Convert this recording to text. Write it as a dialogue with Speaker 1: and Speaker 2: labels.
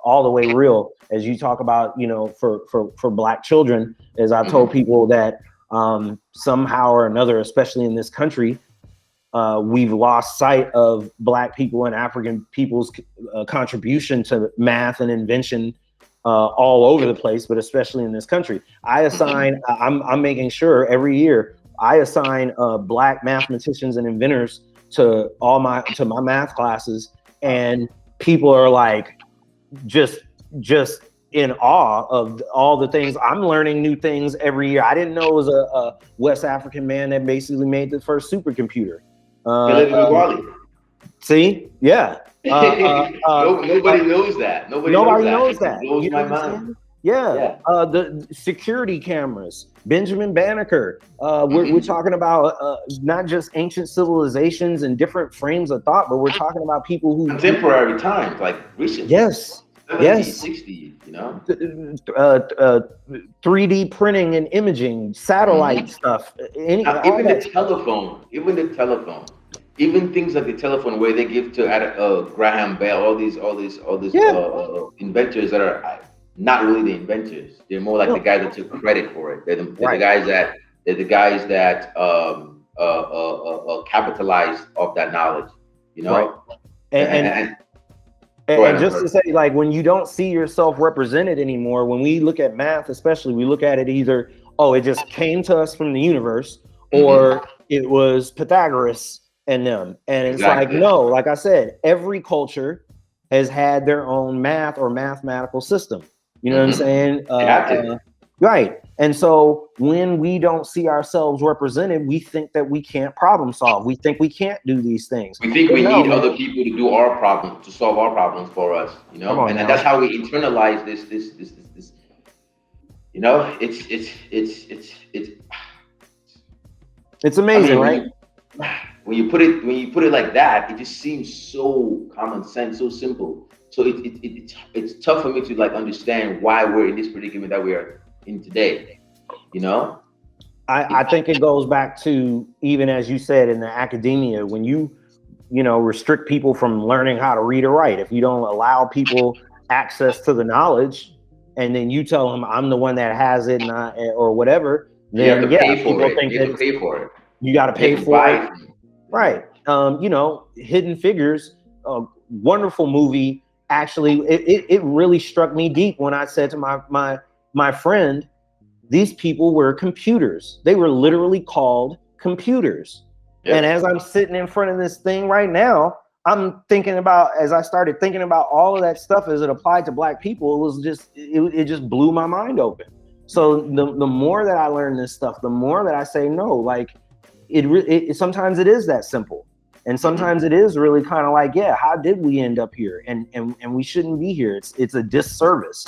Speaker 1: all the way real. As you talk about, for Black children, as I told people that somehow or another, especially in this country, we've lost sight of Black people and African people's contribution to math and invention all over the place, but especially in this country. I'm making sure every year I assign Black mathematicians and inventors to my math classes, and people are like just in awe of all the things. I'm learning new things every year. I didn't know it was a West African man that basically made the first supercomputer. See, yeah.
Speaker 2: Nobody knows that. Nobody knows that. It blows my mind.
Speaker 1: Yeah. The security cameras, Benjamin Banneker. We're talking about not just ancient civilizations and different frames of thought, but we're talking about people who
Speaker 2: contemporary times, like recent.
Speaker 1: Yes.
Speaker 2: 70s, 60s,
Speaker 1: 3D printing and imaging, satellite stuff.
Speaker 2: Even the telephone, even things like the telephone, where they give to Graham Bell, all these inventors that are not really the inventors. They're more like the guys that took credit for it. They're the guys that capitalized off that knowledge.
Speaker 1: Right. And just to say, like, when you don't see yourself represented anymore, when we look at math, especially, we look at it either, it just came to us from the universe, or it was Pythagoras and them. And it's like, no, like I said, every culture has had their own math or mathematical system. You know what I'm saying? Right. And so when we don't see ourselves represented, we think that we can't problem solve. We think we can't do these things.
Speaker 2: We think we need other people to do our problems, to solve our problems for us, and that's how we internalize this.
Speaker 1: It's amazing, right?
Speaker 2: When you put it like that, it just seems so common sense, so simple. So it's tough for me to understand why we're in this predicament that we are in today.
Speaker 1: I think it goes back to, even as you said, in the academia, when you restrict people from learning how to read or write, if you don't allow people access to the knowledge, and then you tell them I'm the one that has it, or whatever, then people think that
Speaker 2: pay for it.
Speaker 1: You got to pay for it. Right. Hidden Figures, a wonderful movie. Actually, it really struck me deep when I said to my friend, these people were computers. They were literally called computers. Yep. And as I'm sitting in front of this thing right now, as I started thinking about all of that stuff as it applied to Black people, it just blew my mind open. So the more that I learn this stuff, the more that I say, no, like it sometimes it is that simple. And sometimes it is really kind of like, how did we end up here? And we shouldn't be here. It's a disservice.